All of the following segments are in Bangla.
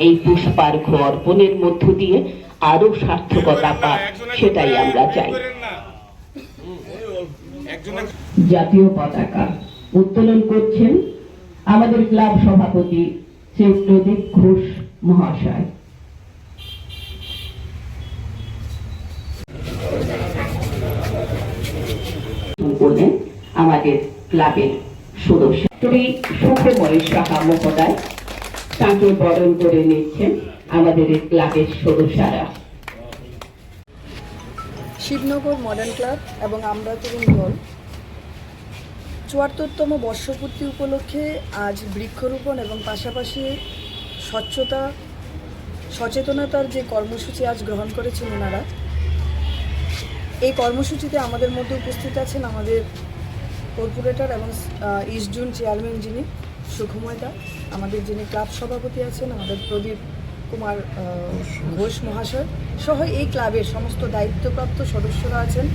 এই পুষ্পার্ঘ অর্পণের মধ্য দিয়ে আরো সার্থকতা পাক, সেটাই আমরা চাই। জাতীয় পতাকা উত্তোলন করছেন আমাদের ক্লাব সভাপতি শ্রী প্রদীপ ঘোষ মহাশয়। করলেন আমাদের ক্লাবের সদস্য শ্রী সুখময় সাহা মহোদয়, তাকে বরণ করে নিচ্ছেন আমাদের ক্লাবের সদস্যরা। শিবনগর মডার্ন ক্লাব এবং আমরা তরুণ দল ৭৪তম বর্ষপূর্তি উপলক্ষে আজ বৃক্ষরোপণ এবং পাশাপাশি স্বচ্ছতা সচেতনতার যে কর্মসূচি আজ গ্রহণ করেছেন ওনারা, এই কর্মসূচিতে আমাদের মধ্যে উপস্থিত আছেন আমাদের কর্পোরেটর এবং ইস্ট জোন চেয়ারম্যান যিনি সুখময়দা, আমাদের যিনি ক্লাব সভাপতি আছেন আমাদের প্রদীপ কুমার ঘোষ মহাশয় সহ এই ক্লাবের সমস্ত দায়িত্বপ্রাপ্ত সদস্যরা আছেন।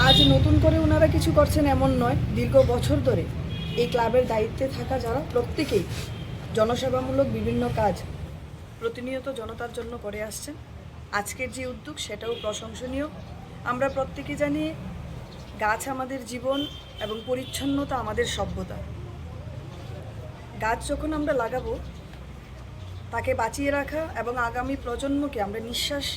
আজ নতুন করে ওনারা কিছু করছেন এমন নয়, দীর্ঘ বছর ধরে এই ক্লাবের দায়িত্বে থাকা যারা প্রত্যেকেই জনসেবামূলক বিভিন্ন কাজ প্রতিনিয়ত জনতার জন্য করে আসছেন। আজকের যে উদ্যোগ সেটাও প্রশংসনীয়। আমরা প্রত্যেকে জানি গাছ আমাদের জীবন এবং পরিচ্ছন্নতা আমাদের সভ্যতা। গাছ যখন আমরা লাগাবো তাকে বাঁচিয়ে রাখা এবং আগামী প্রজন্মকে আমরা নিঃশ্বাস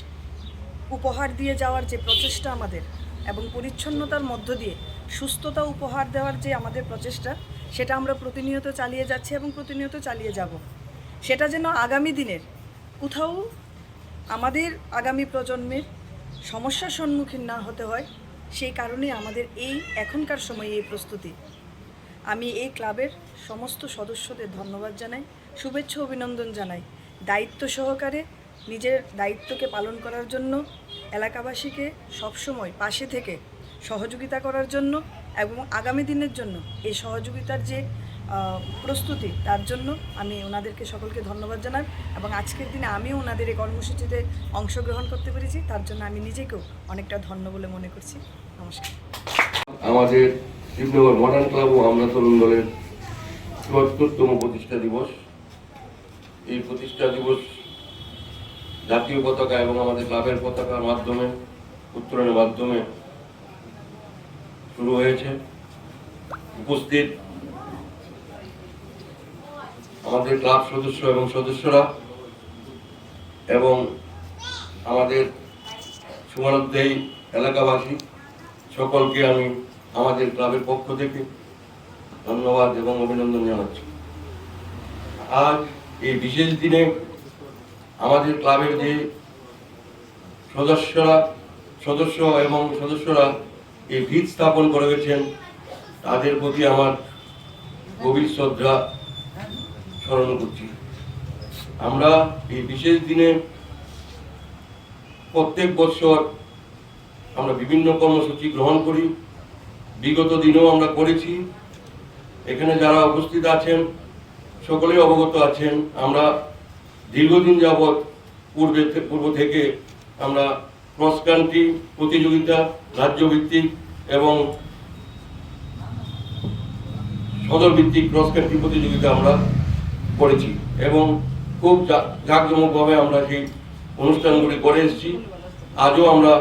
উপহার দিয়ে যাওয়ার যে প্রচেষ্টা আমাদের এবং পরিচ্ছন্নতার মধ্য দিয়ে সুস্থতা উপহার দেওয়ার যে আমাদের প্রচেষ্টা, সেটা আমরা প্রতিনিয়ত চালিয়ে যাচ্ছি এবং প্রতিনিয়ত চালিয়ে যাব। সেটা যেন আগামী দিনের কোথাও আমাদের আগামী প্রজন্মের সমস্যার সম্মুখীন না হতে হয়, সেই কারণে আমাদের এই এখনকার সময়ে এই প্রস্তুতি। আমি এই ক্লাবের সমস্ত সদস্যদের ধন্যবাদ জানাই, শুভেচ্ছা অভিনন্দন জানাই। দায়িত্ব সহকারে নিজের দায়িত্বকে পালন করার জন্য, এলাকাবাসীকে সবসময় পাশে থেকে সহযোগিতা করার জন্য এবং আগামী দিনের জন্য এই সহযোগিতার যে প্রস্তুতি, তার জন্য আমি ওনাদেরকে সকলকে ধন্যবাদ জানাই এবং আজকের দিনে আমিও ওনাদের এই কর্মসূচিতে অংশগ্রহণ করতে পেরেছি, তার জন্য আমি নিজেকেও অনেকটা ধন্য বলে মনে করছি। নমস্কার। আমাদের শিবনগর মডার্ন ক্লাব ও আমরা তরুণ দলের ৭৪তম প্রতিষ্ঠা দিবস। এই প্রতিষ্ঠা দিবস জাতীয় পতাকা এবং আমাদের ক্লাবের পতাকার মাধ্যমে উত্তোলনের মাধ্যমে শুরু হয়েছে। উপস্থিত আমাদের ক্লাব সদস্য এবং সদস্যরা এবং আমাদের সুমানদ্দেই এলাকাবাসী সকলকে আমি আমাদের ক্লাবের পক্ষ থেকে ধন্যবাদ এবং অভিনন্দন জানাচ্ছি। আজ এই বিশেষ দিনে আমাদের ক্লাবের যে সদস্যরা এই ভিত স্থাপন করে গেছেন, তাদের প্রতি আমার গভীর শ্রদ্ধা স্মরণ করছি। আমরা এই বিশেষ দিনে প্রত্যেক বছর আমরা বিভিন্ন কর্মসূচি গ্রহণ করি, বিগত দিনেও আমরা করেছি। এখানে যারা উপস্থিত আছেন সকলেই অবগত আছেন, আমরা দীর্ঘদিন যাবৎ পূর্ব থেকে আমরা ক্রস কান্ট্রি প্রতিযোগিতা, রাজ্যভিত্তিক এবং সদরভিত্তিক ক্রস কান্ট্রি প্রতিযোগিতা আমরা করেছি এবং খুব জাঁকজমকভাবে আমরা সেই অনুষ্ঠানগুলি করে এসেছি। আজও আমরা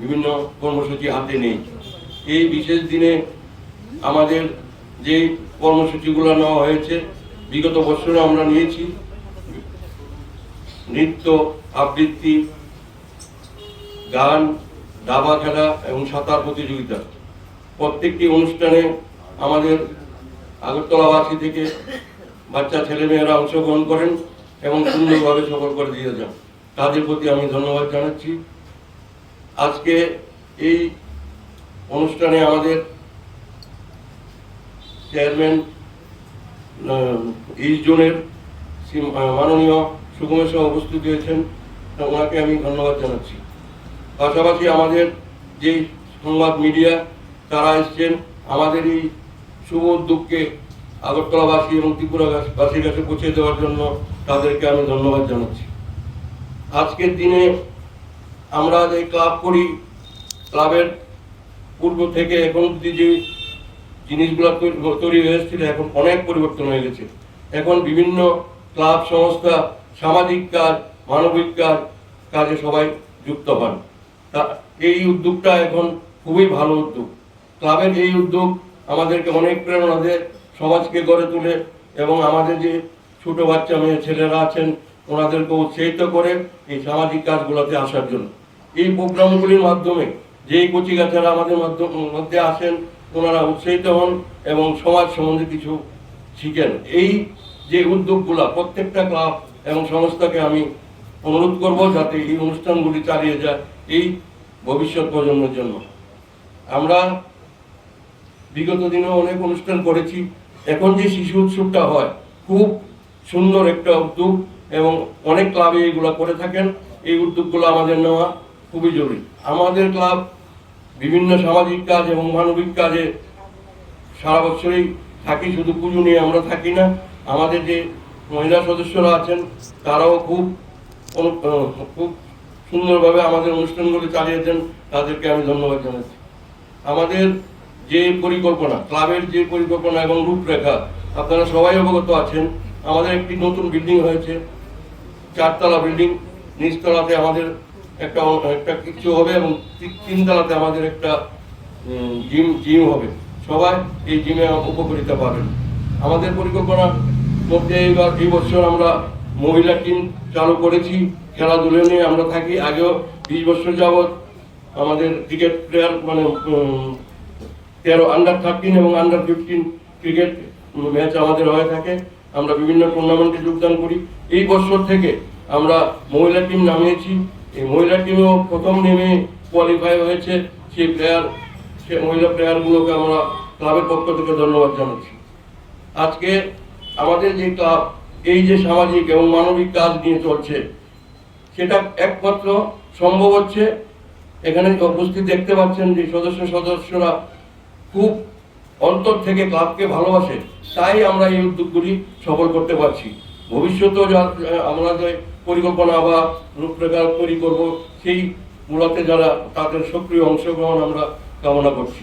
বিভিন্ন কর্মসূচি হাতে নেই। এই বিশেষ দিনে আমাদের যে কর্মসূচিগুলো নেওয়া হয়েছে, বিগত বছরে আমরা নিয়েছি নৃত্য, আবৃত্তি, গান, দাবা খেলা এবং সাঁতার প্রতিযোগিতা। প্রত্যেকটি অনুষ্ঠানে আমাদের আগরতলাবাসী থেকে বাচ্চা ছেলেমেয়েরা অংশগ্রহণ করেন এবং সুন্দরভাবে সফল করে দিয়ে যান। তাদের প্রতি আমি ধন্যবাদ জানাচ্ছি। আজকে এই অনুষ্ঠানে আমাদের চেয়ারম্যান ইস্ট জোনের মাননীয় সুখময় সাহা উপস্থিত হয়েছেন, ওনাকে আমি ধন্যবাদ জানাচ্ছি। পাশাপাশি আমাদের যে সংবাদ মিডিয়া তারা এসছেন, আমাদের এই শুভ উদ্যোগকে আগরতলাবাসী এবং ত্রিপুরাবাসীর কাছে পৌঁছে দেওয়ার জন্য তাদেরকে আমি ধন্যবাদ জানাচ্ছি। আজকের দিনে আমরা যে ক্লাব করি, ক্লাবের পূর্ব থেকে এখন অবধি যে জিনিসগুলো তৈরি হয়ে এসেছিল এখন অনেক পরিবর্তন হয়ে গেছে। এখন বিভিন্ন ক্লাব সংস্থা সামাজিক কাজ, মানবিক কাজে সবাই যুক্ত হন। তা এই উদ্যোগটা এখন খুবই ভালো উদ্যোগ। ক্লাবের এই উদ্যোগ আমাদেরকে অনেক প্রেরণা দেয়, সমাজকে গড়ে তোলে এবং আমাদের যে ছোট বাচ্চা মেয়ে ছেলেরা আছেন ওনাদেরকে উৎসাহিত করে এই সামাজিক কাজগুলোতে আসার জন্য। এই প্রোগ্রামগুলির মাধ্যমে যেই কচিকাচারা আমাদের মধ্যে আসেন ওনারা উৎসাহিত হন এবং সমাজ সম্বন্ধে কিছু শিখেন। এই যে উদ্যোগগুলো প্রত্যেকটা ক্লাব এবং সংস্থাকে আমি অনুরোধ করব যাতে এই অনুষ্ঠানগুলি চালিয়ে যায় এই ভবিষ্যৎ প্রজন্মের জন্য। আমরা বিগত দিনে অনেক অনুষ্ঠান করেছি, এখন যে শিশু উৎসবটা হয় খুব সুন্দর একটা উদ্যোগ এবং অনেক ক্লাবে এইগুলো করে থাকেন। এই উদ্যোগগুলো আমাদের নেওয়া খুবই জরুরি। আমাদের ক্লাব বিভিন্ন সামাজিক কাজ এবং মানবিক কাজে সারা বছরই থাকি, শুধু পুজো নিয়ে আমরা থাকি না। আমাদের যে মহিলা সদস্যরা আছেন তারাও খুব সুন্দরভাবে আমাদের অনুষ্ঠানগুলি চালিয়ে দেন, তাদেরকে আমি ধন্যবাদ জানাচ্ছি। আমাদের যে পরিকল্পনা, ক্লাবের যে পরিকল্পনা এবং রূপরেখা আপনারা সবাই অবগত আছেন। আমাদের একটি নতুন বিল্ডিং হয়েছে, 4 তলা বিল্ডিং। নিচতলাতে আমাদের একটা কিছু হবে এবং 3 তলাতে আমাদের একটা জিম হবে। সবাই এই জিমে উপকারিতা পাবেন। আমাদের পরিকল্পনার মধ্যে এই বছর আমরা মহিলা টিম চালু করেছি। খেলাধুলো নিয়ে আমরা থাকি। আগেও 20 বছর যাবৎ আমাদের ক্রিকেট প্লেয়ার মানে 13 আন্ডার-13 এবং আন্ডার-15 ক্রিকেট ম্যাচ আমাদের হয়ে থাকে। আমরা বিভিন্ন টুর্নামেন্টে যোগদান করি। এই বছর থেকে আমরা মহিলা টিম নামিয়েছি। এই মহিলা টিমেও প্রথম নেমে কোয়ালিফাই হয়েছে। সেই মহিলা প্লেয়ারগুলোকে আমরা ক্লাবের পক্ষ থেকে ধন্যবাদ জানাচ্ছি। আজকে আমাদের যে ক্লাব এই যে সামাজিক এবং মানবিক কাজ নিয়ে চলছে সেটা একমাত্র সম্ভব হচ্ছে, এখানে উপস্থিত দেখতে পাচ্ছেন যে সদস্যরা খুব অন্তর থেকে ক্লাবকে ভালোবাসে, তাই আমরা এই উদ্যোগগুলি সফল করতে পারছি। ভবিষ্যতেও আমরা যে পরিকল্পনা বা রূপরেখা তৈরি করব সেই মূলতে যারা তাদের সক্রিয় অংশগ্রহণ আমরা কামনা করছি।